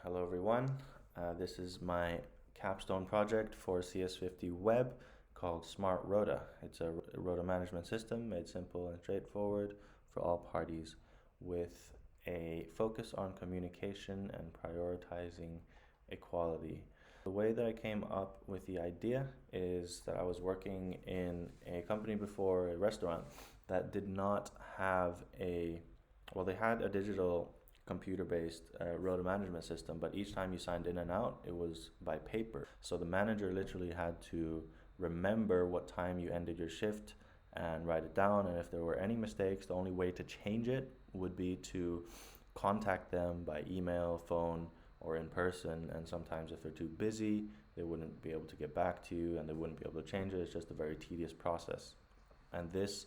Hello everyone. This is my Capstone project for CS50W called Smart Rota. It's a rota management system made simple and straightforward for all parties with a focus on communication and prioritizing equality. The way that I came up with the idea is that I was working in a company before, a restaurant, that did not have they had a digital computer-based rota management system, but each time you signed in and out, it was by paper. So the manager literally had to remember what time you ended your shift and write it down. And if there were any mistakes, the only way to change it would be to contact them by email, phone, or in person. And sometimes if they're too busy, they wouldn't be able to get back to you and they wouldn't be able to change it. It's just a very tedious process. And this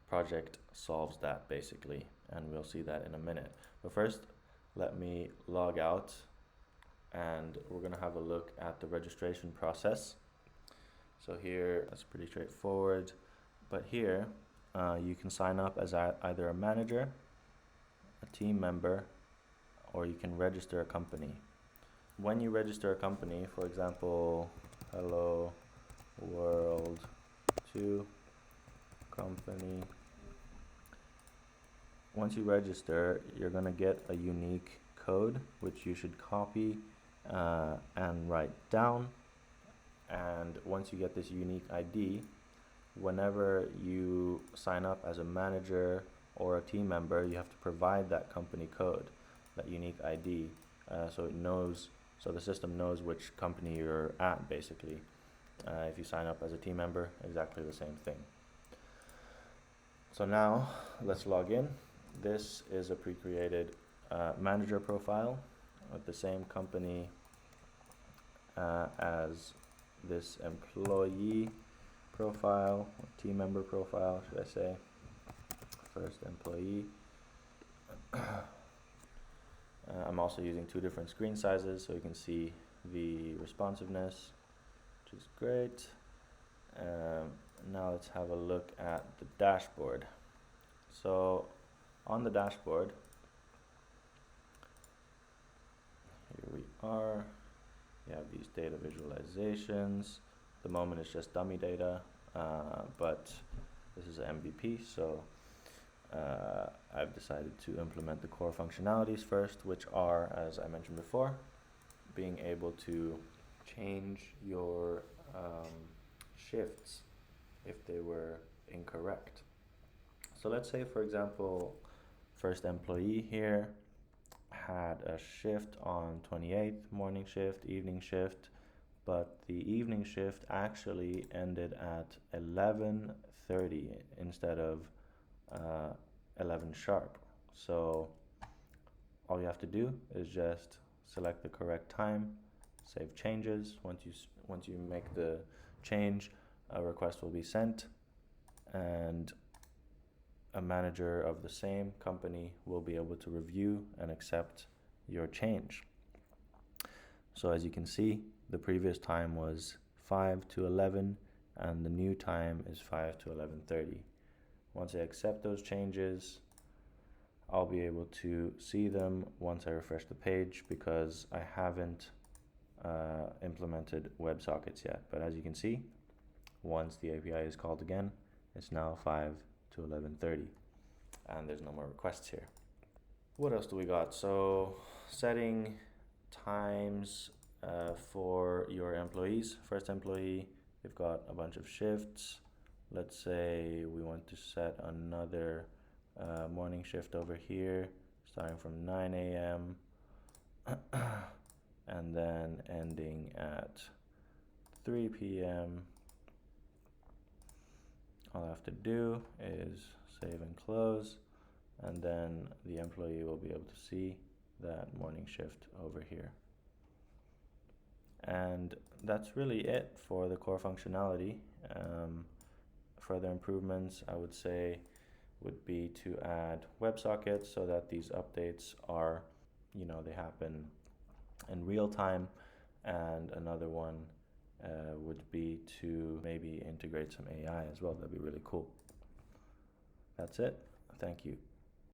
project solves that basically, and we'll see that in a minute. But first, let me log out and we're going to have a look at the registration process. So here, that's pretty straightforward, but here you can sign up as either a manager, a team member, or you can register a company. When you register a company, for example, Hello World 2 company, once you register, you're going to get a unique code which you should copy and write down. And once you get this unique ID, whenever you sign up as a manager or a team member, you have to provide that company code, that unique ID, so the system knows which company you're at basically. If you sign up as a team member, exactly the same thing. So now let's log in. This is a pre-created manager profile with the same company as this employee profile, or team member profile, should I say. First employee. I'm also using two different screen sizes so you can see the responsiveness, which is great. Now let's have a look at the dashboard. So on the dashboard, here we are. You have these data visualizations. At the moment it's just dummy data, but this is an MVP, so I've decided to implement the core functionalities first, which are, as I mentioned before, being able to change your shifts if they were incorrect. So let's say, for example, first employee here had a shift on 28th, morning shift, evening shift, but the evening shift actually ended at 11:30 instead of 11 sharp. So all you have to do is just select the correct time, save changes. Once you make the change, a request will be sent, and a manager of the same company will be able to review and accept your change. So as you can see, the previous time was 5 to 11 and the new time is 5 to 11:30. Once I accept those changes, I'll be able to see them once I refresh the page because I haven't implemented WebSockets yet. But as you can see, once the API is called again, it's now 5 to 11:30 and there's no more requests here. What else do we got? So setting times for your employees. First employee, they've got a bunch of shifts. Let's say we want to set another morning shift over here, starting from 9 a.m. and then ending at 3 p.m. All I have to do is save and close, and then the employee will be able to see that morning shift over here. And that's really it for the core functionality. Further improvements, I would say, would be to add WebSockets so that these updates are, they happen in real time. And another one would be to maybe integrate some AI as well. That'd be really cool. That's it. Thank you.